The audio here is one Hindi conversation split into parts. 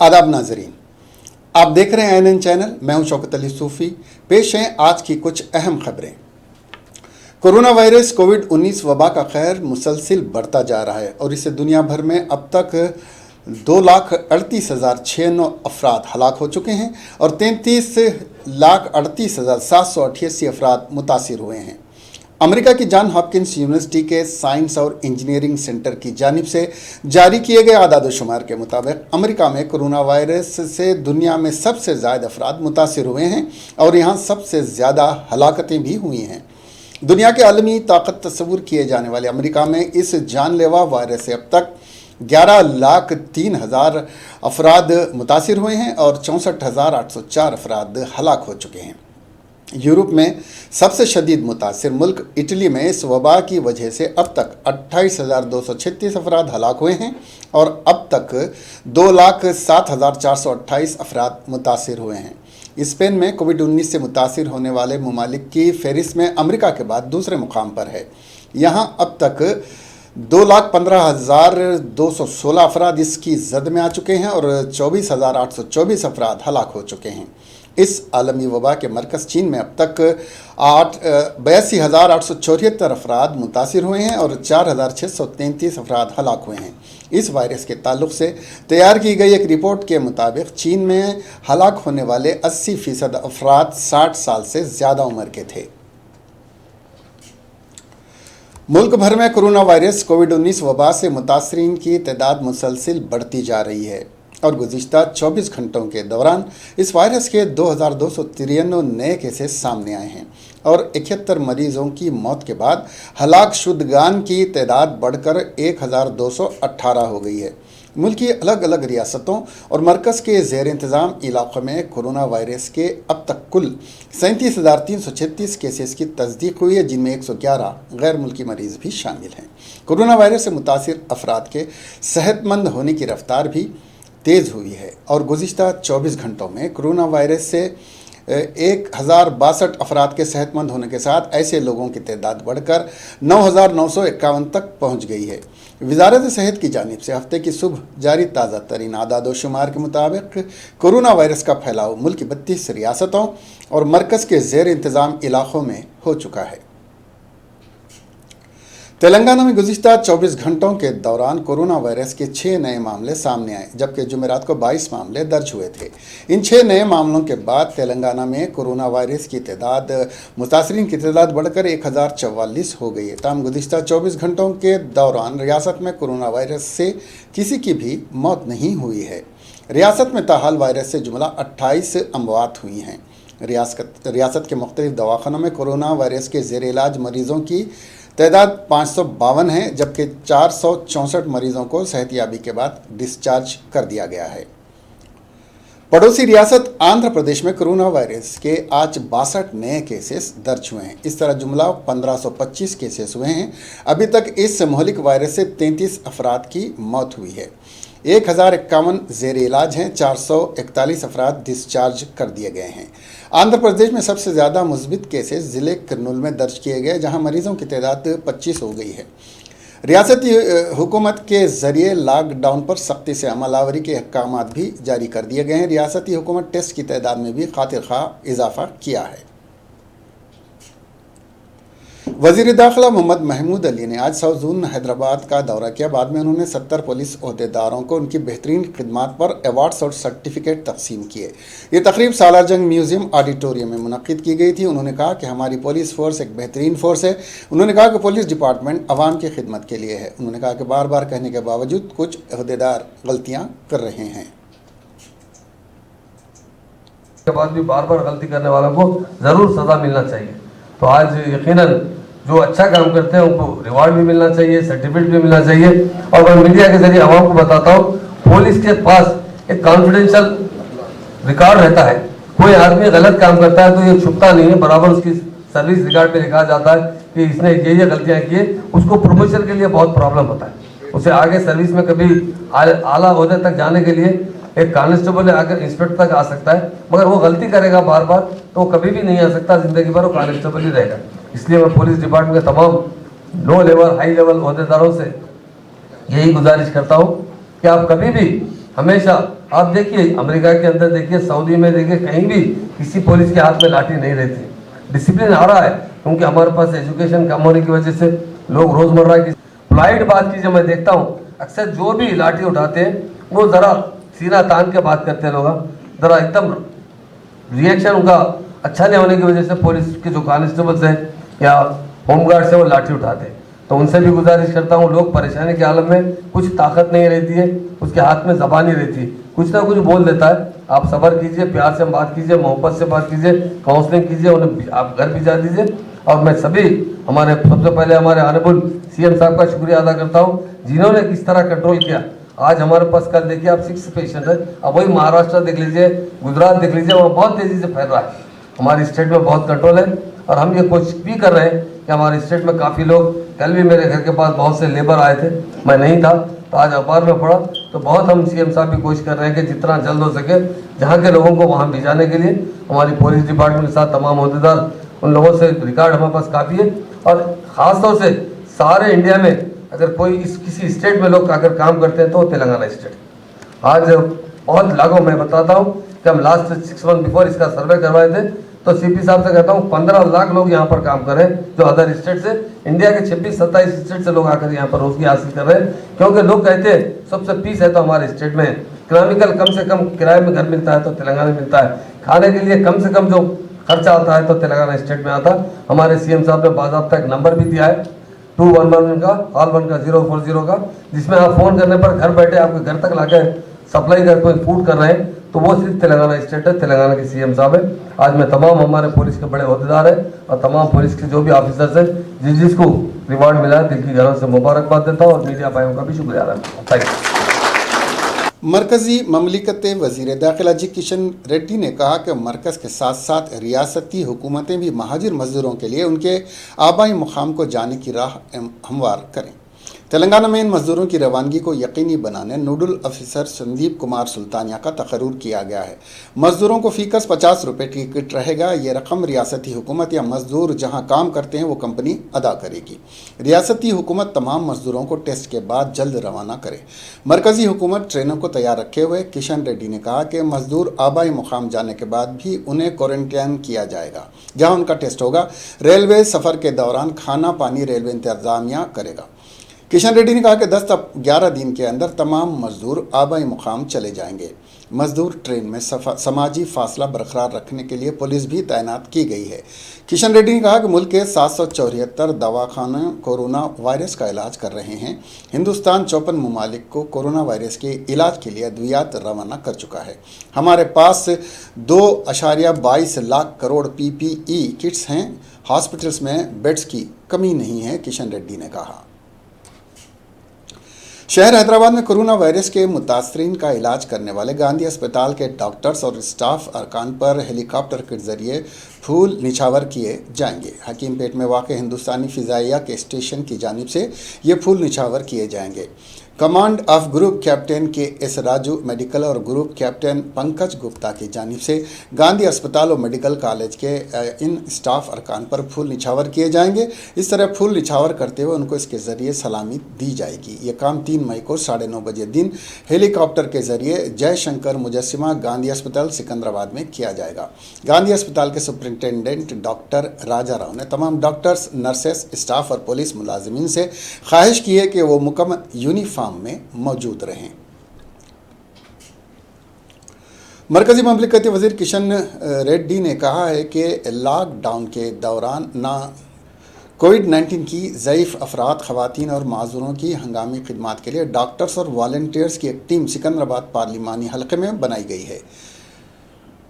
आदाब नाजरीन, आप देख रहे हैं ANN चैनल। मैं हूं शौकत अली सूफ़ी। पेश हैं आज की कुछ अहम खबरें। कोरोना वायरस कोविड-19 वबा का कहर मुसलसिल बढ़ता जा रहा है और इससे दुनिया भर में अब तक 2,38,096 अफराद हलाक हो चुके हैं और 33,38,788 अफराद मुतासिर हुए हैं। अमेरिका की जॉन हॉपकिंस यूनिवर्सिटी के साइंस और इंजीनियरिंग सेंटर की जानिब से जारी किए गए आदाद-ओ-शुमार के मुताबिक अमेरिका में कोरोना वायरस से दुनिया में सबसे ज़्यादा अफराद मुतासिर हुए हैं और यहाँ सबसे ज़्यादा हलाकतें भी हुई हैं। दुनिया के आलमी ताकत तस्वुर किए जाने वाले अमेरिका में इस जानलेवा वायरस से अब तक 11,03,000 अफराद मुतासिर हुए हैं और 64,804 अफराद हलाक हो चुके हैं। यूरोप में सबसे शदीद मुतासिर मुल्क इटली में इस वबा की वजह से अब तक 28,236 अफराद हलाक हुए हैं और अब तक 2,07,428 अफराद मुतासिर हुए हैं। स्पेन में कोविड-19 से मुतासिर होने वाले ममालिक की फहरिस्त में अमेरिका के बाद दूसरे मुकाम पर है। यहाँ अब तक 2,15,216 अफराद इसकी जद में आ चुके हैं और 24,824 अफराद हलाक हो चुके हैं। इस आलमी वबा के मरकज़ चीन में अब तक 82,874 अफराद मुतासिर हुए हैं और 4,633 अफराद हलाक हुए हैं। इस वायरस के ताल्लुक़ से तैयार की गई एक रिपोर्ट के मुताबिक चीन में हलाक होने वाले 80% अफराद 60 साल से ज़्यादा उम्र के थे। मुल्क भर में कोरोना वायरस कोविड-19 वबा से मुतासरीन की तादाद मुसलसिल बढ़ती जा रही है और गुज़िश्ता 24 घंटों के दौरान इस वायरस के 2,293 नए केसेस सामने आए हैं और 71 मरीजों की मौत के बाद हलाक शुदगान की तादाद बढ़कर 1,218 हो गई है। मुल्क की अलग अलग रियासतों और मरकज़ के ज़ेर इंतज़ाम इलाक़ों में कोरोना वायरस के अब तक कुल 37,336 केसेस की तस्दीक हुई है, जिनमें 111 गैर मुल्की मरीज़ भी शामिल हैं। कोरोना वायरस से मुतासिर अफराद के सेहतमंद होने की रफ्तार भी तेज़ हुई है और गुज़िश्ता 24 घंटों में कोरोना वायरस से 1,062 अफराद के सेहतमंद होने के साथ ऐसे लोगों की तादाद बढ़कर 9,951 तक पहुंच गई है। वज़ारत सेहत की जानिब से हफ्ते की सुबह जारी ताज़ा तरीन आदाद-ओ-शुमार के मुताबिक कोरोना वायरस का फैलाव मुल्क की 32 रियासतों और मरकज़ के ज़ेर इंतज़ाम इलाक़ों में हो चुका है। तेलंगाना में गुज़िश्ता 24 घंटों के दौरान कोरोना वायरस के 6 नए मामले सामने आए, जबकि जुमेरात को 22 मामले दर्ज हुए थे। इन 6 नए मामलों के बाद तेलंगाना में कोरोना वायरस की तादाद मुतासरीन की तादाद बढ़कर 1,044 हो गई है। ताहम गुज़िश्ता 24 घंटों के दौरान रियासत में कोरोना वायरस से किसी की भी मौत नहीं हुई है। रियासत में ताहाल वायरस से जुमला 28 अमवात हुई हैं। रियासत के मुख्तलिफ दवाखानों में कोरोना वायरस के ज़ेर इलाज मरीज़ों की तादाद 552 है, जबकि 464 मरीज़ों को सेहतयाबी के बाद डिस्चार्ज कर दिया गया है। पड़ोसी रियासत आंध्र प्रदेश में कोरोना वायरस के आज 62 नए केसेस दर्ज हुए हैं। इस तरह जुमला 1,525 केसेस हुए हैं। अभी तक इस महलिक वायरस से 33 अफराद की मौत हुई है। 1,051 ज़ेर इलाज हैं, 441 अफराद डिस्चार्ज कर दिए गए हैं। आंध्र प्रदेश में सबसे ज़्यादा मुस्बित केसेस ज़िले कर्नूल में दर्ज किए गए, जहां मरीज़ों की तादाद 25 हो गई है। रियासती हुकूमत के ज़रिए लॉकडाउन पर सख्ती से अमलावरी के अहकाम भी जारी कर दिए गए हैं। रियासती हुकूमत टेस्ट की तादाद में भी खातिर खा इजाफा किया है। वज़ीर दाखिला मोहम्मद महमूद अली ने आज साउथ जोन हैदराबाद का दौरा किया। बाद में उन्होंने 70 पुलिस ओहदेदारों को उनकी बेहतरीन खिदमात पर अवार्ड्स और सर्टिफिकेट तकसीम किए। ये तकरीब सालार जंग म्यूज़ियम ऑडिटोरियम में मुनक़िद की गई थी। उन्होंने कहा कि हमारी पुलिस फ़ोर्स एक बेहतरीन फ़ोर्स है। उन्होंने कहा कि पुलिस डिपार्टमेंट आवाम की खिदमत के लिए है। उन्होंने कहा कि बार बार कहने के बावजूद कुछ ओहदेदार गलतियाँ कर रहे हैं। के बाद भी बार बार गलती करने वालों को ज़रूर सज़ा मिलना चाहिए। तो आज यकीनन जो अच्छा काम करते हैं उनको रिवार्ड भी मिलना चाहिए, सर्टिफिकेट भी मिलना चाहिए। और मैं मीडिया के जरिए आवाम को बताता हूँ, पुलिस के पास एक कॉन्फिडेंशियल रिकॉर्ड रहता है। कोई आदमी गलत काम करता है तो ये छुपता नहीं है, बराबर उसकी सर्विस रिकॉर्ड पे लिखा जाता है कि इसने ये गलतियाँ की है। उसको प्रमोशन के लिए बहुत प्रॉब्लम होता है, उसे आगे सर्विस में कभी आला ओहदे तक जाने के लिए एक कांस्टेबल आकर इंस्पेक्टर तक आ सकता है, मगर वो गलती करेगा बार बार तो वो कभी भी नहीं आ सकता, जिंदगी भर वो कांस्टेबल ही रहेगा। इसलिए मैं पुलिस डिपार्टमेंट के तमाम लो लेवल हाई लेवल ओहदेदारों से यही गुजारिश करता हूँ कि आप कभी भी हमेशा आप देखिए अमेरिका के अंदर, देखिए सऊदी में, देखिए कहीं भी किसी पुलिस के हाथ में लाठी नहीं रहती। डिसिप्लिन आ रहा है क्योंकि हमारे पास एजुकेशन कम होने की वजह से लोग रोजमर्रा की पोलाइट बात कीजिए। मैं देखता हूँ अक्सर जो भी लाठी उठाते हैं वो जरा सीना तान के बात करते हैं, लोग जरा एकदम रिएक्शन उनका अच्छा नहीं होने की वजह से पुलिस के जो कांस्टेबल्स हैं या होमगार्ड से वो लाठी उठाते हैं। तो उनसे भी गुजारिश करता हूँ, लोग परेशानी के आलम में, कुछ ताकत नहीं रहती है, उसके हाथ में ज़बान ही रहती है, कुछ ना कुछ बोल देता है। आप सब्र कीजिए, प्यार से बात कीजिए, मोहब्बत से बात कीजिए, काउंसलिंग कीजिए, उन्हें आप घर भिजा दीजिए। और मैं सभी हमारे सबसे पहले हमारे ऑनरेबल सीएम साहब का शुक्रिया अदा करता हूँ जिन्होंने किस तरह कंट्रोल किया। आज हमारे पास कल देखिए आप 6 पेशेंट है, अब वही महाराष्ट्र देख लीजिए, गुजरात देख लीजिए, वहाँ बहुत तेज़ी से फैल रहा है। हमारी स्टेट में बहुत कंट्रोल है और हम ये कोशिश भी कर रहे हैं कि हमारे स्टेट में काफ़ी लोग, कल भी मेरे घर के पास बहुत से लेबर आए थे, मैं नहीं था तो आज अखबार में पढ़ा, तो बहुत हम सीएम साहब भी कोशिश कर रहे हैं कि जितना जल्द हो सके जहाँ के लोगों को वहाँ भिजाने के लिए हमारी पुलिस डिपार्टमेंट के साथ तमाम अहदेदार, उन लोगों से रिकॉर्ड हमारे पास काफ़ी है। और ख़ासतौर से सारे इंडिया में अगर कोई किसी स्टेट में लोग अगर काम करते हैं तो वो तेलंगाना स्टेट। आज बहुत लागू, मैं बताता हूँ कि हम लास्ट 6 मंथ बिफोर इसका सर्वे करवाए थे तो सीपी साहब से कहता हूँ 15 लाख लोग यहाँ पर काम कर रहे हैं जो अदर स्टेट से, इंडिया के 26-27 स्टेट से लोग आकर यहाँ पर रोजगार हासिल कर रहे हैं। क्योंकि लोग कहते हैं सबसे पीस है तो हमारे स्टेट में, इकोनॉमिकल कम से कम किराए में घर मिलता है तो तेलंगाना में मिलता है, खाने के लिए कम से कम जो खर्चा आता है तो तेलंगाना स्टेट में आता। हमारे सीएम साहब ने बाकायदा एक नंबर भी दिया है 211 का, ऑल 1 का, 040 का, जिसमें आप फोन करने पर घर बैठे आपके घर तक लाके सप्लाई कर कोई फूड कर रहे हैं तो वो सिर्फ तेलंगाना स्टेट है, तेलंगाना के सीएम साहब है। आज मैं तमाम हमारे पुलिस के बड़े अहदेदार हैं और तमाम पुलिस के जो भी ऑफिसर्स हैं जिसको रिवार्ड मिला है, दिल की गहराई से मुबारकबाद देता हूँ और मीडिया भाइयों का भी शुक्रिया अदा करता हूँ। Thank you. मरकजी ममलिकत वज़ीर दाखिला जी किशन रेड्डी ने कहा कि मरकज़ के साथ साथ रियासती हुकूमतें भी महाजिर मजदूरों के लिए उनके आबाई मुकाम को जाने की राह हमवार करें। तेलंगाना में इन मजदूरों की रवानगी को यकीनी बनाने नोडल अफसर संदीप कुमार सुल्तानिया का तकर्रुर किया गया है। मजदूरों को फीकस 50 रुपये टिकट रहेगा। ये रकम रियासती हुकूमत या मजदूर जहां काम करते हैं वो कंपनी अदा करेगी। रियासती हुकूमत तमाम मजदूरों को टेस्ट के बाद जल्द रवाना करे। मरकजी हुकूमत ट्रेनों को तैयार रखे हुए। किशन रेड्डी ने कहा कि मजदूर आबाई मुकाम जाने के बाद भी उन्हें क्वारंटाइन किया जाएगा जहाँ उनका टेस्ट होगा। रेलवे सफ़र के दौरान खाना पानी रेलवे इंतजामिया करेगा। किशन रेड्डी ने कहा कि 10 से 11 दिन के अंदर तमाम मजदूर आबाई मुकाम चले जाएंगे। मजदूर ट्रेन में समाजी फासला बरकरार रखने के लिए पुलिस भी तैनात की गई है। किशन रेड्डी ने कहा कि मुल्क के 774 दवाखाने कोरोना वायरस का इलाज कर रहे हैं। हिंदुस्तान 54 ममालिक को कोरोना वायरस के इलाज के लिए अद्वियात रवाना कर चुका है। हमारे पास 2.22 लाख करोड़ PPE किट्स हैं। हॉस्पिटल्स में बेड्स की कमी नहीं है, किशन रेड्डी ने कहा। शहर हैदराबाद में कोरोना वायरस के मुतासरीन का इलाज करने वाले गांधी अस्पताल के डॉक्टर्स और स्टाफ अरकान पर हेलीकॉप्टर के जरिए फूल निछावर किए जाएंगे। हकीमपेट में वाक़ हिंदुस्तानी फ़िज़ाइया के स्टेशन की जानिब से ये फूल निछावर किए जाएंगे। Command of group captain KS Raju medical और ग्रुप कैप्टन पंकज गुप्ता की जानिब से गांधी अस्पताल और मेडिकल कॉलेज के इन स्टाफ अरकान पर फूल निछावर किए जाएंगे। इस तरह फूल निछावर करते हुए उनको इसके ज़रिए सलामी दी जाएगी। ये काम 3 मई को 9:30 बजे दिन हेलीकॉप्टर के ज़रिए जयशंकर मुजस्सिमा गांधी अस्पताल सिकंदराबाद में किया जाएगा। गांधी अस्पताल के सुपरिंटेंडेंट डॉक्टर राजा राव ने तमाम डॉक्टर्स, नर्सेस, स्टाफ और पुलिस मुलाजिमीन से ख्वाहिश की है कि वो मुकम्मल यूनिफॉर्म में मौजूद रहें। मरकजी ममलिकती वज़ीर किशन रेड्डी ने कहा है कि लॉकडाउन के दौरान कोविड-19 की ज़ईफ़ अफराद, ख़वातीन और माज़ूरों की हंगामी खिदमात के लिए डॉक्टर्स और वॉलंटियर्स की एक टीम सिकंदराबाद पार्लिमानी हल्के में बनाई गई है।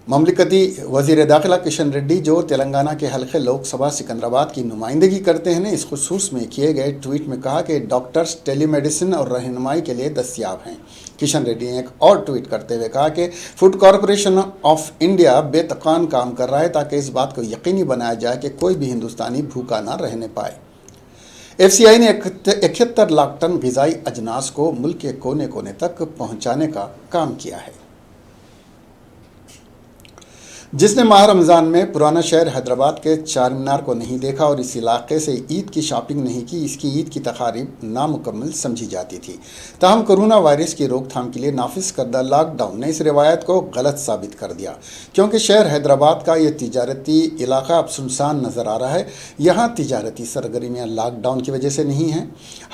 ममलिकती वज़ीर दाखिला किशन रेड्डी जो तेलंगाना के हल्के लोकसभा सिकंदराबाद की नुमाइंदगी करते हैं ने इस खुसूस में किए गए ट्वीट में कहा कि डॉक्टर्स टेलीमेडिसिन और रहनुमाई के लिए दस्तियाब हैं। किशन रेड्डी ने एक और ट्वीट करते हुए कहा कि फूड कॉरपोरेशन ऑफ इंडिया बेतकान काम कर रहा है ताकि इस बात को यकीनी बनाया जाए कि कोई भी हिंदुस्तानी भूखा ना रहने पाए। FCI ने 71 लाख टन ग़िज़ाई अजनास को मुल्क के कोने कोने तक पहुँचाने का काम किया है। जिसने माह रमज़ान में पुराना शहर हैदराबाद के चार मीनार को नहीं देखा और इस इलाके से ईद की शॉपिंग नहीं की, इसकी ईद की तकारीब नामुकम्मल समझी जाती थी। ताहम कोरोना वायरस की रोकथाम के लिए नाफिज करदा लॉकडाउन ने इस रिवायत को गलत साबित कर दिया, क्योंकि शहर हैदराबाद का ये तिजारती इलाका अब सुनसान नज़र आ रहा है। यहाँ तिजारती सरगर्मियाँ लॉकडाउन की वजह से नहीं हैं।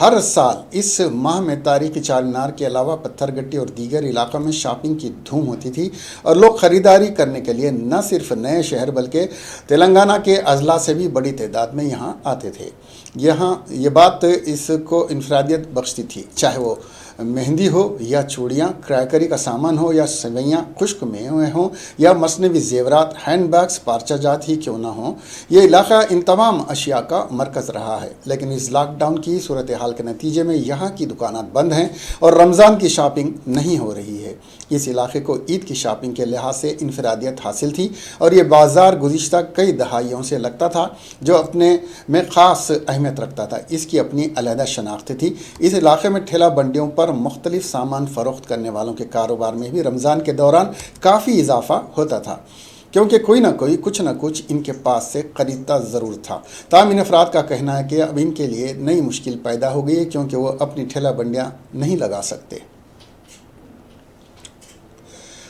हर साल इस माह में तारीखी चार मीनार के अलावा पत्थरगट्टी और दीगर इलाकों में शॉपिंग की धूम होती थी और लोग ख़रीदारी करने के लिए न सिर्फ नए शहर बल्कि तेलंगाना के अजला से भी बड़ी तादाद में यहाँ आते थे। यहाँ ये बात इसको इनफरादियत बख्शती थी, चाहे वो मेहंदी हो या चूड़ियाँ, क्रैकरी का सामान हो या सवैयाँ, खुश्क मेवे हों या मसनवी जेवरात, हैंडबैग्स, पार्चा जात ही क्यों ना हो, ये इलाका इन तमाम अशिया का मरकज़ रहा है। लेकिन इस लॉकडाउन की सूरत हाल के नतीजे में यहाँ की दुकानात बंद हैं और रमज़ान की शॉपिंग नहीं हो रही है। इस इलाके को ईद की शॉपिंग के लिहाज से इनफरादियत हासिल थी और ये बाज़ार गुज़िश्ता कई दहाइयों से लगता था, जो अपने में ख़ास अहमियत रखता था। इसकी अपनी अलहदा शनाख्त थी। इस इलाके में ठेला बंडियों पर मुख्तलिफ सामान फ़रोख्त करने वालों के कारोबार में भी रमज़ान के दौरान काफ़ी इजाफा होता था, क्योंकि कोई ना कोई कुछ ना कुछ इनके पास से ख़रीदता ज़रूर था। ताहम इन अफराद का कहना है कि अब इनके लिए नई मुश्किल पैदा हो गई है, क्योंकि वो अपनी ठेला बंडियाँ नहीं लगा सकते।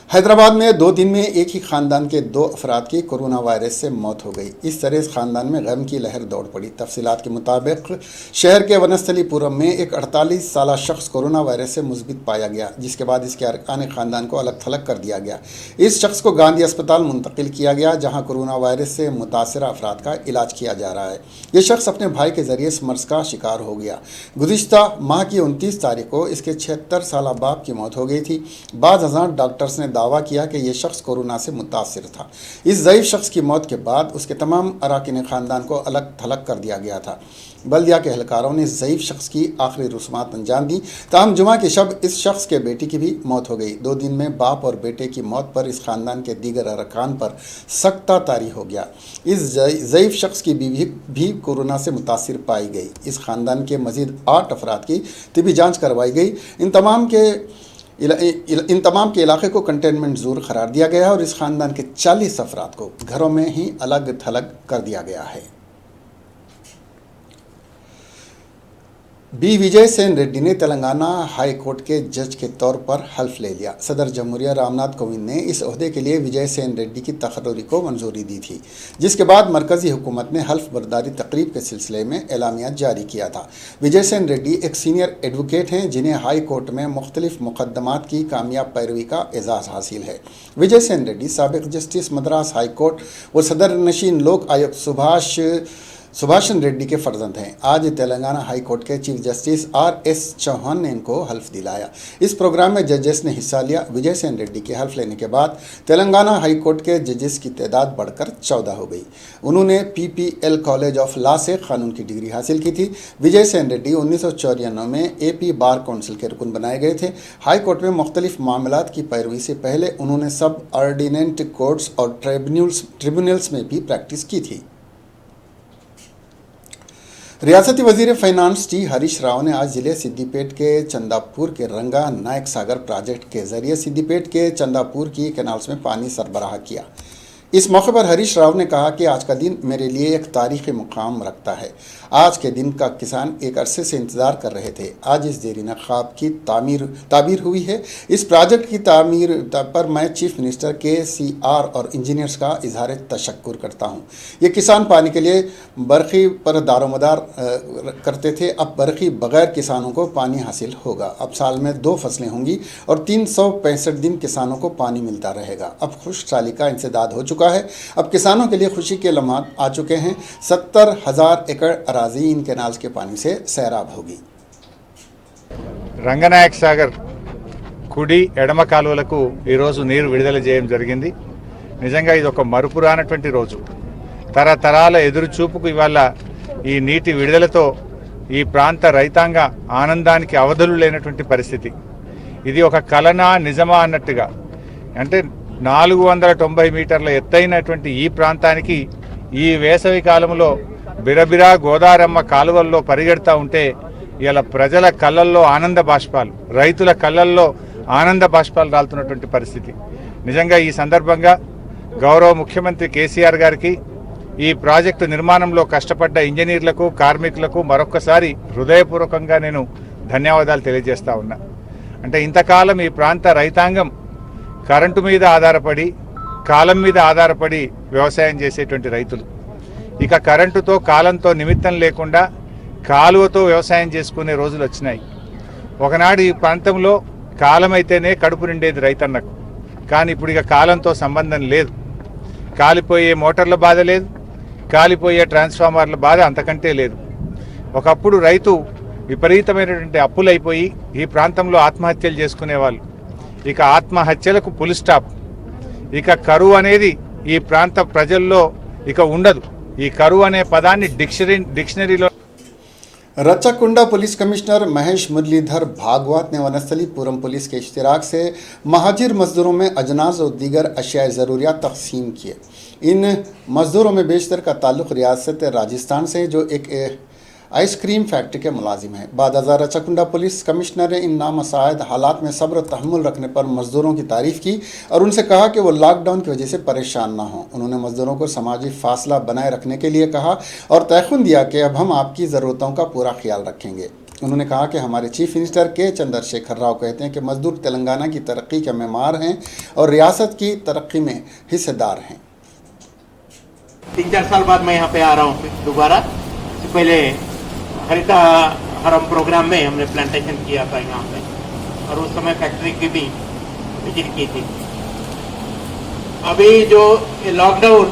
हैदराबाद में 2 दिन में एक ही ख़ानदान के 2 अफराद की कोरोना वायरस से मौत हो गई। इस तरह इस ख़ानदान में गम की लहर दौड़ पड़ी। तफसीलात के मुताबिक शहर के वनस्थलीपुरम में एक 48 साला शख्स कोरोना वायरस से मुस्बित पाया गया, जिसके बाद इसके अरकान ख़ानदान को अलग थलग कर दिया गया। इस शख्स को गांधी अस्पताल मुंतकिल किया गया, जहाँ कोरोना वायरस से मुतासरा अफराद का इलाज किया जा रहा है। ये शख्स अपने भाई के ज़रिए इस मर्ज़ का शिकार हो गया। गुज़िश्ता माह की 29 तारीख को इसके 76 साला बाप की मौत हो गई थी। बाद हज़ार डॉक्टर्स ने दावा किया कि यह शख्स कोरोना से मुतासिर था। इस ज़ईफ़ शख्स की मौत के बाद उसके तमाम अराकीन ख़ानदान को अलग थलग कर दिया गया था। बल्दिया के एहलकारों ने ज़ईफ़ शख्स की आखिरी रस्मात अंजाम दी। ताहम जुमा की शब इस शख्स के बेटी की भी मौत हो गई। 2 दिन में बाप और बेटे की मौत पर इस ख़ानदान के दीगर अरकान पर सख्ता तारी हो गया। इस ज़ईफ़ शख्स की बीवी भी कोरोना से मुतासिर पाई गई। इस ख़ानदान के मज़ीद 8 अफराद की तिबी जाँच करवाई गई। इन तमाम के इलाके को कंटेनमेंट जोन करार दिया गया है और इस ख़ानदान के 40 अफराद को घरों में ही अलग थलग कर दिया गया है। बी विजय सेन रेड्डी ने तेलंगाना हाई कोर्ट के जज के तौर पर हल्फ ले लिया। सदर जमहूरिया रामनाथ कोविंद ने इस ओहदे के लिए विजय सेन रेड्डी की तकर्री को मंजूरी दी थी, जिसके बाद मरकज़ी हुकूमत ने हल्फ बर्दारी तकरीब के सिलसिले में एलामिया जारी किया था। विजय सेन रेड्डी एक सीनियर एडवोकेट हैं, जिन्हें हाई कोर्ट में मुख्तलिफ मुकदमात की कामयाब पैरवी का एजाज़ हासिल है। विजय सेन रेड्डी साबिक़ जस्टिस मद्रास हाई कोर्ट व सदर नशीन लोक आयुक्त सुभाषन रेड्डी के फर्जंद हैं। आज तेलंगाना हाई कोर्ट के चीफ जस्टिस RS चौहान ने इनको हल्फ दिलाया। इस प्रोग्राम में जजेस ने हिस्सा लिया। विजय सेन रेड्डी के हल्फ लेने के बाद तेलंगाना हाई कोर्ट के जजेस की तादाद बढ़कर 14 हो गई। उन्होंने PPL कॉलेज ऑफ लॉ से कानून की डिग्री हासिल की थी। विजय सेन रेड्डी 1994 में AP बार काउंसिल के रुकन बनाए गए थे। हाई कोर्ट में मुख्तलिफ मामलात की पैरवी से पहले उन्होंने सब ऑर्डिनेंट कोर्ट्स और ट्रिब्यूनल्स में भी प्रैक्टिस की थी। रियासती वजीर फाइनेंस T हरीश राव ने आज ज़िले सिद्दीपेट के चंदापुर के रंगा नायक सागर प्रोजेक्ट के ज़रिए सिद्दीपेट के चंदापुर की कैनाल्स में पानी सरबराह किया। इस मौके पर हरीश राव ने कहा कि आज का दिन मेरे लिए एक तारीख़ी मुकाम रखता है। आज के दिन का किसान एक अरसे से इंतज़ार कर रहे थे। आज इस देरीना ख्वाब की तामीर हुई है। इस प्रोजेक्ट की तामीर पर मैं चीफ मिनिस्टर KCR और इंजीनियर्स का इजहार तशक्कुर करता हूँ। ये किसान पानी के लिए बरखी पर दारोमदार करते थे, अब बरखी बग़ैर किसानों को पानी हासिल होगा। अब साल में 2 फसलें होंगी और 365 दिन किसानों को पानी मिलता रहेगा। अब खुशहाली का इंसदाद हो चुका है। अब किसानों के लिए खुशी के लम्हात आ चुके हैं। 70,000 एकड़ अराजी इन कैनाल्स के पानी से सैराब होगी। రంగనాయక సాగర్ కుడి ఎడమ కాలువలకు ఈరోజు నీరు విడుదల చేయడం జరిగింది. నిజంగా ఇది ఒక మరుపురానటువంటి రోజు. తరతరాల ఎదురు చూపుకు ఇవాళ ఈ నీటి విడుదలతో ఈ ప్రాంత రైతాంగ ఆనందానికి అవధులు లేనటువంటి పరిస్థితి. ఇది ఒక కలనా నిజమా అన్నట్టుగా, అంటే 490 మీటర్ల ఎత్తైనటువంటి ఈ ప్రాంతానికి ఈ వేసవి కాలంలో బిరబిరా గోదారమ్మ కాలువల్లో పరిగెడతా ఉంటే ఇలా ప్రజల కళ్ళల్లో ఆనంద బాష్పాలు, రైతుల కళ్ళల్లో ఆనంద బాష్పాలు రాలుతున్నటువంటి పరిస్థితి. నిజంగా ఈ సందర్భంగా గౌరవ ముఖ్యమంత్రి కేసీఆర్ గారికి ఈ ప్రాజెక్టు నిర్మాణంలో కష్టపడ్డ ఇంజనీర్లకు కార్మికులకు మరొక్కసారి హృదయపూర్వకంగా నేను ధన్యవాదాలు తెలియజేస్తా ఉన్నా. అంటే ఇంతకాలం ఈ ప్రాంత రైతాంగం కరెంటు మీద ఆధారపడి కాలం మీద ఆధారపడి వ్యవసాయం చేసేటువంటి రైతులు ఇక కరెంటుతో కాలంతో నిమిత్తం లేకుండా కాలువతో వ్యవసాయం చేసుకునే రోజులు వచ్చినాయి. ఒకనాడు ఈ ప్రాంతంలో కాలం అయితేనే కడుపు నిండేది రైతన్నకు, కానీ ఇప్పుడు ఇక కాలంతో సంబంధం లేదు. కాలిపోయే మోటార్ల బాధ లేదు, కాలిపోయే ట్రాన్స్ఫార్మర్ల బాధ అంతకంటే లేదు. ఒకప్పుడు రైతు విపరీతమైనటువంటి అప్పులైపోయి ఈ ప్రాంతంలో ఆత్మహత్యలు చేసుకునేవాళ్ళు. ఇక ఆత్మహత్యలకు ఫుల్ స్టాప్. ఇక కరువు అనేది ఈ ప్రాంత ప్రజల్లో ఇక ఉండదు. ఈ కరువు అనే పదాన్ని డిక్షనరీలో रचाकुंडा पुलिस कमिश्नर महेश मुरलीधर भागवत ने वनस्थलीपुरम पुलिस के इश्तिराक से महाजिर मजदूरों में अजनास और दीगर अशिया ज़रूरियात तकसीम किए। इन मजदूरों में बेशतर का ताल्लुक़ रियासत राजस्थान से जो एक आइसक्रीम फैक्ट्री के मुलाजिम हैं। बाद हज़ार रचाकुंडा पुलिस कमिश्नर ने इन नामसायद हालात में सब्र तहम्मुल रखने पर मज़दूरों की तारीफ़ की और उनसे कहा कि वो लॉकडाउन की वजह से परेशान ना हों। उन्होंने मज़दूरों को समाजी फासला बनाए रखने के लिए कहा और तयख़ुन दिया कि अब हम आपकी ज़रूरतों का पूरा ख्याल रखेंगे। उन्होंने कहा कि हमारे चीफ मिनिस्टर के चंद्रशेखर राव कहते हैं कि मज़दूर तेलंगाना की तरक्की के मेमार हैं और रियासत की तरक्की में हिस्सेदार हैं। 3-4 साल बाद मैं यहाँ पे आ रहा हूँ दोबारा। पहले हरिता हरम प्रोग्राम में हमने प्लांटेशन किया था यहाँ पे और उस समय फैक्ट्री की भी विजिट की थी। अभी जो ये लॉकडाउन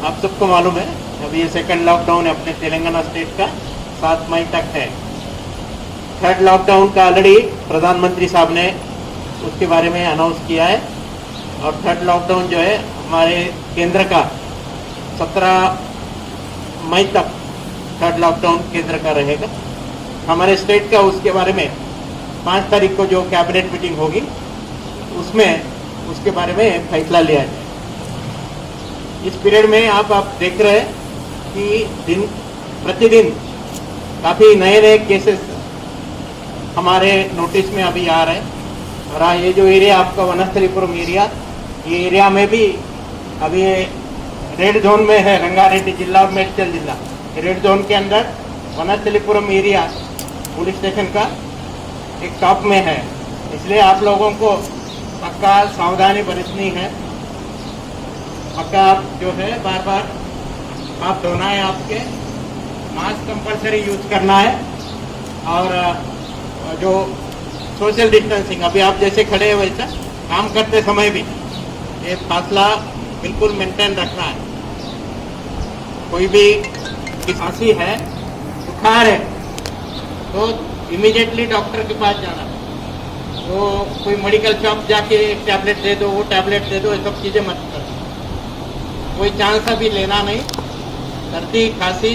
आप सबको मालूम है, अभी ये सेकंड लॉकडाउन है अपने तेलंगाना स्टेट का, 7 मई तक है। थर्ड लॉकडाउन का ऑलरेडी प्रधानमंत्री साहब ने उसके बारे में अनाउंस किया है और थर्ड लॉकडाउन जो है हमारे केंद्र का 17 मई तक थर्ड लॉकडाउन केंद्र का रहेगा। हमारे स्टेट का उसके बारे में 5 तारीख को जो कैबिनेट मीटिंग होगी उसमें उसके बारे में फैसला लिया जाए। इस पीरियड में आप देख रहे हैं कि दिन प्रतिदिन काफ़ी नए नए केसेस हमारे नोटिस में अभी आ रहे हैं। और ये जो एरिया आपका वनस्थलीपुरम एरिया, ये एरिया में भी अभी रेड जोन में है। रंगारेड्डी जिला और मेडचल जिला रेड जोन के अंदर वनस्थलीपुरम एरिया पुलिस स्टेशन का एक टॉप में है। इसलिए आप लोगों को पक्का सावधानी बरतनी है। पक्का जो है बार बार हाथ धोना है, आपके मास्क कंपलसरी यूज करना है और जो सोशल डिस्टेंसिंग अभी आप जैसे खड़े हैं वैसा काम करते समय भी ये फासला बिल्कुल मेंटेन रखना है। कोई भी खांसी है, बुखार है तो इमीडिएटली डॉक्टर के पास जाना। तो कोई मेडिकल शॉप जाके एक टैबलेट दे दो, वो टैबलेट दे दो, ये सब चीज़ें मत करो। कोई चांस अभी लेना नहीं। सर्दी, खांसी,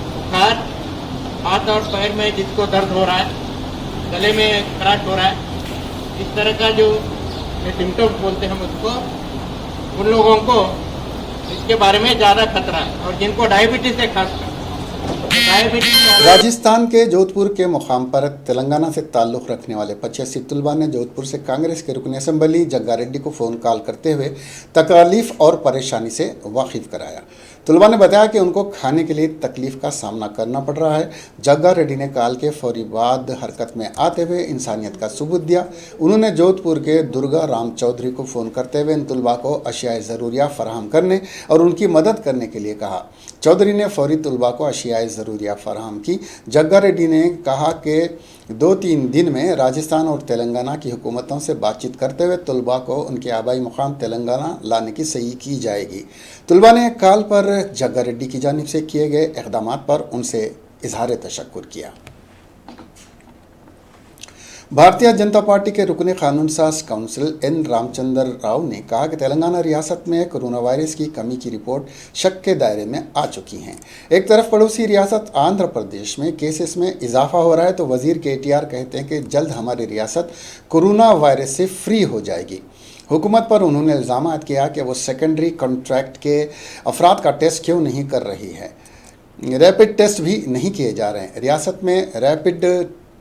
बुखार, हाथ और पैर में जिसको दर्द हो रहा है, गले में खराश हो रहा है, इस तरह का जो सिम्टम्स बोलते हैं हम उसको, उन लोगों को इसके बारे में ज़्यादा खतरा है। और जिनको डायबिटीज़ है खासकर राजस्थान के जोधपुर के मुकाम पर तेलंगाना से ताल्लुक़ रखने वाले 85 तुलबा ने जोधपुर से कांग्रेस के रुकन असम्बली जग्गा रेड्डी को फ़ोन कॉल करते हुए तकलीफ़ और परेशानी से वाकिफ़ कराया। तुलबा ने बताया कि उनको खाने के लिए तकलीफ़ का सामना करना पड़ रहा है। जग्गा रेड्डी ने कॉल के फौरी बाद हरकत में आते हुए इंसानियत का सबूत दिया। उन्होंने जोधपुर के दुर्गा राम चौधरी को फ़ोन करते हुए इन तुलबा को अशियाए ज़रूरियात फराहम करने और उनकी मदद करने के लिए कहा। चौधरी ने फौरी तुलबा को अशियाए ज़रूरियात फराहम की। जग्गा रेड्डी ने कहा कि 2-3 दिन में राजस्थान और तेलंगाना की हुकूमतों से बातचीत करते हुए तुलबा को उनके आबाई मुकाम तेलंगाना लाने की सही की जाएगी। तुलबा ने कॉल पर जग्गा रेड्डी की जानिब से किए गए इक़दामात पर उनसे इजहार तशक्कुर किया। भारतीय जनता पार्टी के रुकने कानून साज काउंसिल एन रामचंद्र राव ने कहा कि तेलंगाना रियासत में कोरोना वायरस की कमी की रिपोर्ट शक के दायरे में आ चुकी हैं। एक तरफ पड़ोसी रियासत आंध्र प्रदेश में केसेस में इजाफा हो रहा है तो वजीर KTR कहते हैं कि जल्द हमारी रियासत कोरोना वायरस से फ्री हो जाएगी। हुकूमत पर उन्होंने इल्ज़ाम किया कि वो सेकेंडरी कॉन्ट्रैक्ट के अफराद का टेस्ट क्यों नहीं कर रही है। रैपिड टेस्ट भी नहीं किए जा रहे हैं। रियासत में रैपिड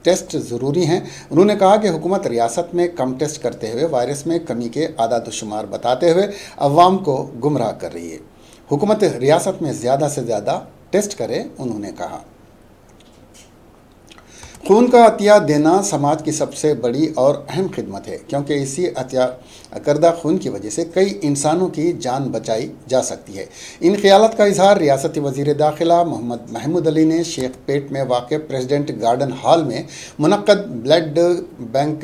टेस्ट ज़रूरी हैं। उन्होंने कहा कि हुकूमत रियासत में कम टेस्ट करते हुए वायरस में कमी के आदाद-ओ-शुमार बताते हुए अवाम को गुमराह कर रही है। हुकूमत रियासत में ज़्यादा से ज़्यादा टेस्ट करे, उन्होंने कहा। खून का अतिया देना समाज की सबसे बड़ी और अहम खिदमत है, क्योंकि इसी अतिया करदा खून की वजह से कई इंसानों की जान बचाई जा सकती है। इन ख्यालात का इजहार रियासती वज़ीर दाखिला मोहम्मद महमूद अली ने शेख पेट में वाक़ प्रेसिडेंट गार्डन हॉल में मुनक्कद ब्लड बैंक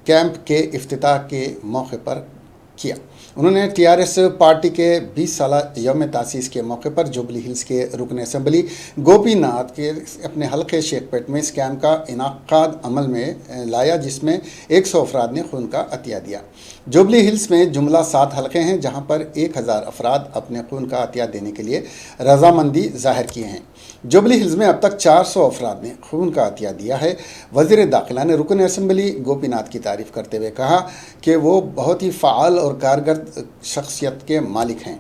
कैंप के इफ्तिताह के मौके पर किया। उन्होंने टीआरएस पार्टी के 20 साला यौम तासीस के मौके पर जुबली हिल्स के रुकन असम्बली गोपीनाथ के अपने हल्के शेखपेट में इस कैंप का इनाकाद अमल में लाया, जिसमें 100 अफराद ने खून का अतिया दिया। जुबली हिल्स में जुमला 7 हल्के हैं, जहां पर 1000 अफराद अपने खून का अतिया देने के लिए रजामंदी जाहिर किए हैं। जुबली हिल्स में अब तक 400 अफराद ने खून का अतिया दिया है। वज़ीर दाखिला ने रुकन असम्बली गोपीनाथ की तारीफ़ करते हुए कहा कि वो बहुत ही फ़ाल और कारगर शख्सियत के मालिक हैं,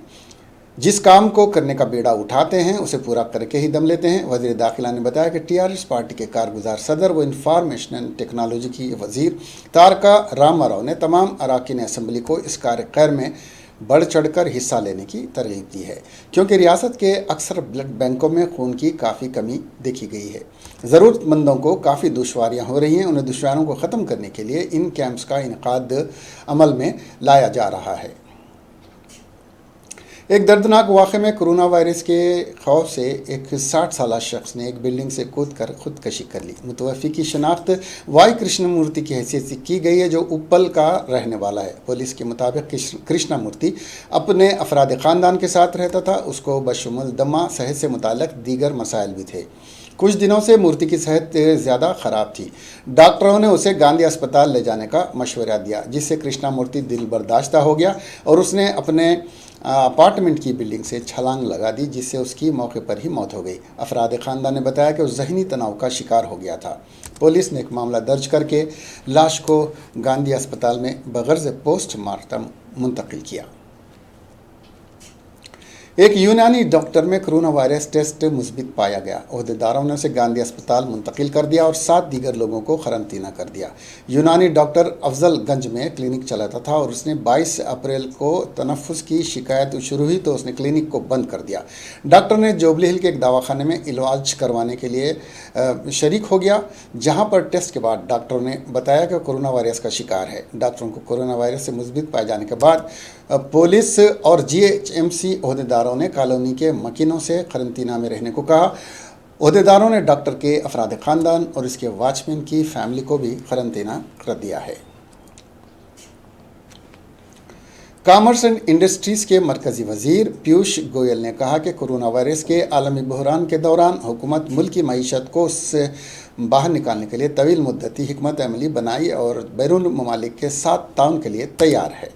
जिस काम को करने का बेड़ा उठाते हैं उसे पूरा करके ही दम लेते हैं। वज़ीर दाखिला ने बताया कि टीआरएस पार्टी के कारगुजार सदर व इंफॉर्मेशन टेक्नोलॉजी की वज़ीर तारका रामाराव ने तमाम अराकीन असम्बली को इस कार्य खैर में बढ़ चढ़कर हिस्सा लेने की तरगीब दी है, क्योंकि रियासत के अक्सर ब्लड बैंकों में खून की काफ़ी कमी देखी गई है। ज़रूरतमंदों को काफ़ी दुश्वारियां हो रही हैं। उन्हें दुश्वारियों को ख़त्म करने के लिए इन कैंप्स का इनकाद अमल में लाया जा रहा है। एक दर्दनाक वाक़े में कोरोना वायरस के खौफ से एक 60 साला शख्स ने एक बिल्डिंग से कूदकर खुदकशी कर ली। मुतवफ़ी की शनाख्त वाई कृष्णमूर्ति की हैसियत से की गई है, जो उप्पल का रहने वाला है। पुलिस के मुताबिक कृष्णमूर्ति अपने अफराद ख़ानदान के साथ रहता था। उसको बशमुल दमा सेहत से मुताल्लिक़ दीगर मसाइल भी थे। कुछ दिनों से मूर्ति की सेहत ज़्यादा ख़राब थी। डॉक्टरों ने उसे गांधी अस्पताल ले जाने का मशवरा दिया, जिससे कृष्णमूर्ति दिल बर्दाश्त हो गया और उसने अपने अपार्टमेंट की बिल्डिंग से छलांग लगा दी, जिससे उसकी मौके पर ही मौत हो गई। अफराद ख़ानदान ने बताया कि उस ज़हनी तनाव का शिकार हो गया था। पुलिस ने एक मामला दर्ज करके लाश को गांधी अस्पताल में बगर्ज़ पोस्टमार्टम मुंतकिल किया। एक यूनानी डॉक्टर में कोरोना वायरस टेस्ट मुस्बित पाया गया। ओहदेदारों ने उसे गांधी अस्पताल मुंतकिल कर दिया और 7 दीगर लोगों को क़रंतीना कर दिया। यूनानी डॉक्टर अफजलगंज में क्लिनिक चलाता था और उसने 22 अप्रैल को तनफ़ुस की शिकायत शुरू हुई तो उसने क्लिनिक को बंद कर दिया। डॉक्टर ने जुबली हिल के एक दवाखाने में इलाज करवाने के लिए शरीक हो गया, जहाँ पर टेस्ट के बाद डॉक्टरों ने बताया कि कोरोना वायरस का शिकार है। डॉक्टरों को कोरोना वायरस से मुस्बित पाए जाने के बाद पुलिस और जीएचएमसी ओहदेदारों ने कॉलोनी के मकीनों से क़रंतीना में रहने को कहा। ओहदेदारों ने डॉक्टर के अफराद ख़ानदान और इसके वॉचमैन की फैमिली को भी क़रंतीना कर दिया है। कॉमर्स एंड इंडस्ट्रीज़ के मरकज़ी वज़ीर पीयूष गोयल ने कहा कि कोरोना वायरस के आलमी बहरान के दौरान हुकूमत मुल्क की मईशत को उससे बाहर निकालने के लिए तवील मुद्दती हिकमत अमली बनाई और बैरून ममालिक के साथ ताउन के लिए तैयार है।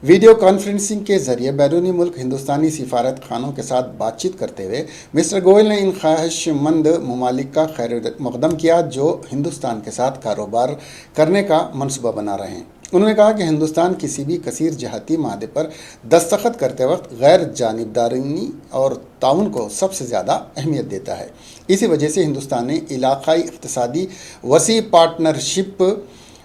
वीडियो कॉन्फ्रेंसिंग के जरिए बैरूनी मुल्क हिंदुस्तानी सिफारत खानों के साथ बातचीत करते हुए मिस्टर गोयल ने इन ख्वाहिशमंद ममालिक का खैर मकदम किया जो हिंदुस्तान के साथ कारोबार करने का मनसूबा बना रहे हैं। उन्होंने कहा कि हिंदुस्तान किसी भी कसीर जहाती मादे पर दस्तखत करते वक्त गैर जानिबदारी और ताउन को सबसे ज़्यादा अहमियत देता है। इसी वजह से हिंदुस्तान ने इलाक़ाई इक़्तिसादी वसी पार्टनरशिप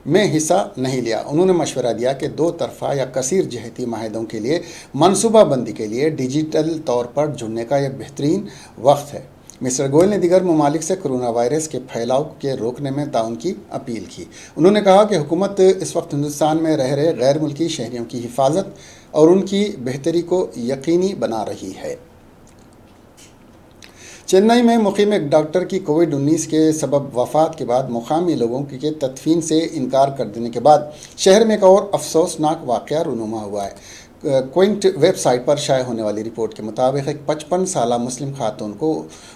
में हिस्सा नहीं लिया। उन्होंने मशवरा दिया कि 2 तरफ़ा या कसीर जहती माहिदों के लिए मनसूबाबंदी के लिए डिजिटल तौर पर जुड़ने का यह बेहतरीन वक्त है। मिस्टर गोयल ने दीगर ममालिक से कोरोना वायरस के फैलाव के रोकने में ताउन की अपील की। उन्होंने कहा कि हुकूमत इस वक्त हिंदुस्तान में रह रहे गैर मुल्की शहरियों की हिफाजत और उनकी बेहतरी को यकीनी बना रही है। चेन्नई में मुकीम एक डॉक्टर की कोविड-19 के सबब वफ़ात के बाद मुकामी लोगों के तदफीन से इनकार कर देने के बाद शहर में एक और अफसोसनाक वाक़या रूनुमा हुआ है। क्विंट वेबसाइट पर शाये होने वाली रिपोर्ट के मुताबिक एक 55 साला मुस्लिम खातून को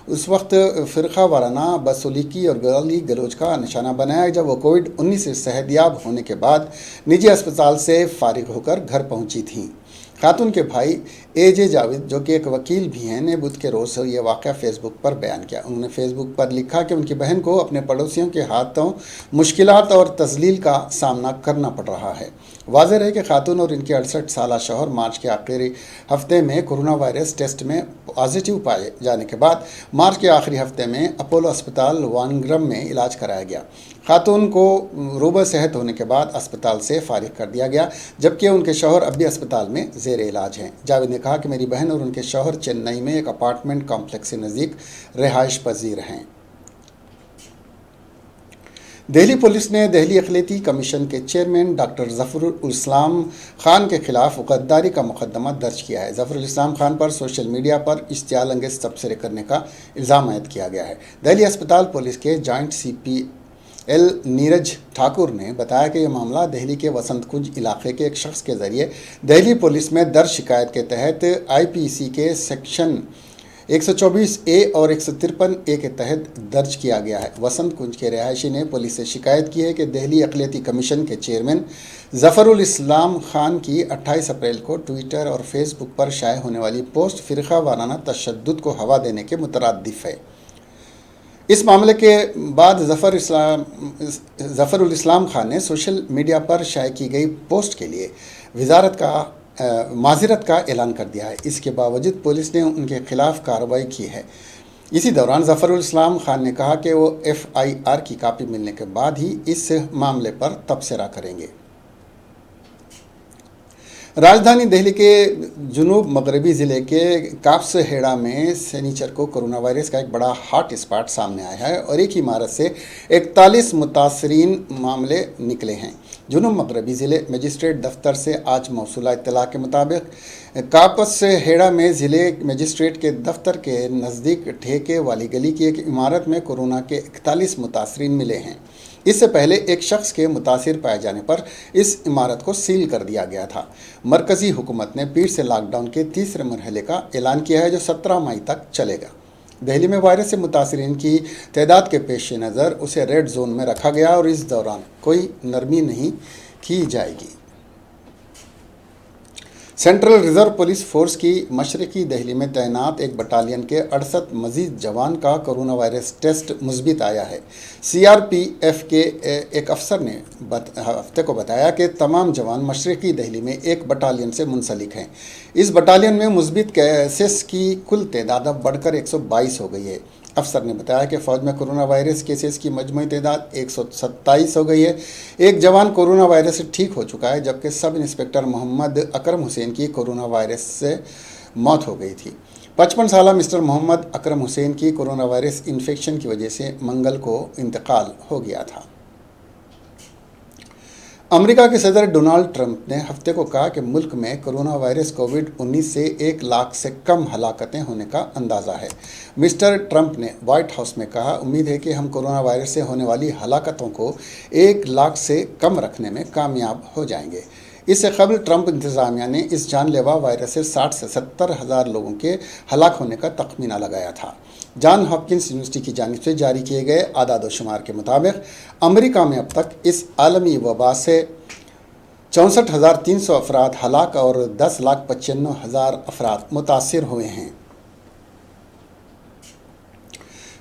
उस वक्त फ़िरका वाराना बदसलूकी और गाली गलोच का निशाना बनाया जब वो कोविड-19 से सेहतयाब होने के बाद निजी अस्पताल से फारिग होकर घर पहुंची थीं। खातून के भाई एजे जावेद, जो कि एक वकील भी हैं, ने बुध के रोज़ ये वाक़या फेसबुक पर बयान किया। उन्होंने फेसबुक पर लिखा कि उनकी बहन को अपने पड़ोसियों के हाथों मुश्किलात और तज़लील का सामना करना पड़ रहा है। वाज़ेह है कि खातून और इनके 68 साला शौहर मार्च के आखिरी हफ्ते में कोरोना वायरस टेस्ट में पॉजिटिव पाए जाने के बाद मार्च के आखिरी हफ्ते में अपोलो अस्पताल वानग्रम में इलाज कराया गया। खातून को रोबा सेहत होने के बाद अस्पताल से फारिग कर दिया गया, जबकि उनके शौहर अब भी अस्पताल में ज़ेर इलाज हैं। जावेद ने कहा कि मेरी बहन और उनके शौहर चेन्नई में एक अपार्टमेंट कॉम्प्लेक्स से नज़दीक रिहाइश पजीर हैं। दिल्ली पुलिस ने दिल्ली अक़लियती कमीशन के चेयरमैन डॉक्टर ज़फ़रुल इस्लाम खान के खिलाफ गद्दारी का मुकदमा दर्ज किया है। ज़फ़रुल इस्लाम खान पर सोशल मीडिया पर इश्तियाल अंगेज़ तबसरे करने का इल्ज़ाम आयद किया गया है। दिल्ली अस्पताल पुलिस के जॉइंट CPL नीरज ठाकुर ने बताया कि यह मामला दिल्ली के वसंत कुंज इलाके के एक शख्स के ज़रिए दिल्ली पुलिस में दर्ज शिकायत के तहत IPC के सेक्शन 124A और 153A के तहत दर्ज किया गया है। वसंत कुंज के रिहायशी ने पुलिस से शिकायत की है कि दिल्ली अक़लियती कमीशन के चेयरमैन ज़फ़रुल इस्लाम खान की 28 अप्रैल को ट्विटर और फेसबुक पर शाये होने वाली पोस्ट फ़िरक़ा वाराना तशद्दुद को हवा देने के मुतरादिफ़ है। इस मामले के बाद ज़फ़रुल इस्लाम खान ने सोशल मीडिया पर शाये की गई पोस्ट के लिए माज़रत का ऐलान कर दिया है। इसके बावजूद पुलिस ने उनके खिलाफ कार्रवाई की है। इसी दौरान ज़फ़रुल इस्लाम खान ने कहा कि वो FIR की कापी मिलने के बाद ही इस मामले पर तबसरा करेंगे। राजधानी दिल्ली के जुनूब मगरबी ज़िले के काप्स हेड़ा में शनिचर को कोरोना वायरस का एक बड़ा हॉट स्पॉट सामने आया है और एक इमारत से 41 मुतासरीन मामले निकले हैं। जुनूब मगरबी ज़िले मजिस्ट्रेट दफ्तर से आज मौसूला इत्तला के मुताबिक काप्स हेड़ा में ज़िले मजिस्ट्रेट के दफ्तर के नज़दीक ठेके वाली गली की एक इमारत में कोरोना के 41 मुतासरीन मिले हैं। इससे पहले एक शख्स के मुतासिर पाए जाने पर इस इमारत को सील कर दिया गया था। मरकज़ी हुकूमत ने फिर से लॉकडाउन के तीसरे मरहले का ऐलान किया है, जो 17 मई तक चलेगा। दिल्ली में वायरस से मुतासरीन की तादाद के पेश नज़र उसे रेड जोन में रखा गया और इस दौरान कोई नरमी नहीं की जाएगी। सेंट्रल रिज़र्व पुलिस फोर्स की मशरकी दिल्ली में तैनात एक बटालियन के 68 मजीद जवान का कोरोना वायरस टेस्ट मुस्बित आया है। CRPF के एक अफसर ने हफ्ते को बताया कि तमाम जवान मशरकी दिल्ली में एक बटालियन से मुंसलिक हैं। इस बटालियन में मुस्बित केसेस की कुल तादाद अब बढ़कर 122 हो गई है। अफसर ने बताया कि फ़ौज में कोरोना वायरस केसेस की मजमूई तादाद 127 हो गई है। एक जवान कोरोना वायरस से ठीक हो चुका है, जबकि सब इंस्पेक्टर मोहम्मद अकरम हुसैन की कोरोना वायरस से मौत हो गई थी। 55 साला मिस्टर मोहम्मद अकरम हुसैन की कोरोना वायरस इन्फेक्शन की वजह से मंगल को इंतकाल हो गया था। अमेरिका के सदर डोनाल्ड ट्रंप ने हफ्ते को कहा कि मुल्क में कोरोना वायरस कोविड-19 से 1 लाख से कम हलाकतें होने का अंदाज़ा है। मिस्टर ट्रंप ने व्हाइट हाउस में कहा, उम्मीद है कि हम कोरोना वायरस से होने वाली हलाकतों को 1 लाख से कम रखने में कामयाब हो जाएंगे। इससे कबल ट्रंप इंतज़ामिया ने इस जानलेवा वायरस से 60 से 70 हज़ार लोगों के हलाक होने का तखमीना लगाया था। जॉन हॉपकिंस यूनिवर्सिटी की जानिब से जारी किए गए आदाद व शुमार के मुताबिक अमेरिका में अब तक इस आलमी वबा से 64,300 अफराद हलाक और 10,95,000 अफराद मुतासिर हुए हैं।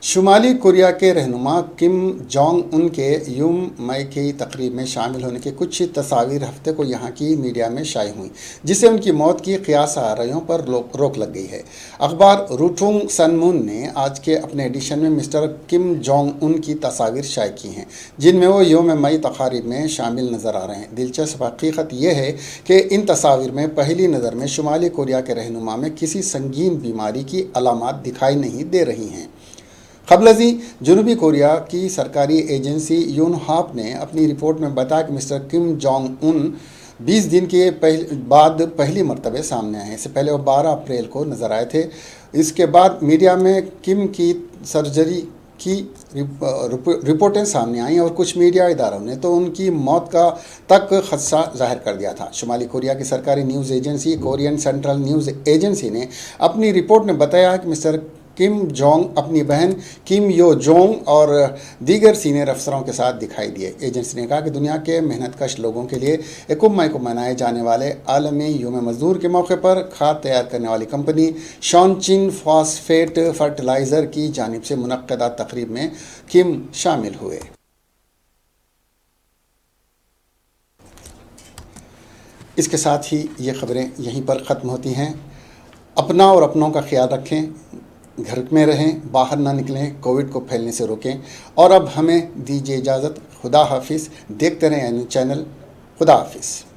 शुमाली कोरिया के रहनुमा किम जोंग उन के यूम मई की तकरीब में शामिल होने के कुछ तस्वीर हफ्ते को यहाँ की मीडिया में शाये हुई, जिससे उनकी मौत की क़ियास आराइयों पर रोक लग गई है। अखबार रूटुंग सनमून ने आज के अपने एडिशन में मिस्टर किम जोंग उन की तस्वीर शाये की हैं, जिनमें वो यूम मई तकारीब में शामिल नज़र आ रहे हैं। दिलचस्प हकीकत यह है कि इन तस्वीर में पहली नज़र में शुमाली कोरिया के रहनुमा में किसी संगीन बीमारी की अलामात दिखाई नहीं दे रही हैं। क़ब्लज़ी जनूबी कोरिया की सरकारी एजेंसी योनहाप ने अपनी रिपोर्ट में बताया कि मिस्टर किम जोंग उन 20 दिन के बाद पहली मरतबे सामने आए हैं। इससे पहले वो 12 अप्रैल को नज़र आए थे। इसके बाद मीडिया में किम की सर्जरी की रिपोर्टें सामने आई और कुछ मीडिया इदारों ने तो उनकी मौत का तक खदशा जाहिर कर दिया था। शुमाली कोरिया की सरकारी news agency Korean central news agency ने अपनी रिपोर्ट में बताया कि मिस्टर किम जोंग अपनी बहन किम यो जोंग और दीगर सीनियर अफसरों के साथ दिखाई दिए। एजेंसी ने कहा कि दुनिया के मेहनतकश लोगों के लिए 21 मई को मनाए जाने वाले आलमी यौम मजदूर के मौके पर खाद तैयार करने वाली कंपनी शॉनचिन फॉस्फेट फर्टिलाइज़र की जानिब से मुनक्कदा तकरीब में किम शामिल हुए। इसके साथ ही ये खबरें यहीं पर ख़त्म होती हैं। अपना और अपनों का ख्याल रखें, घर में रहें, बाहर ना निकलें, कोविड को फैलने से रोकें। और अब हमें दीजिए इजाज़त। खुदा हाफिज़। देखते रहें चैनल। खुदा हाफिज़।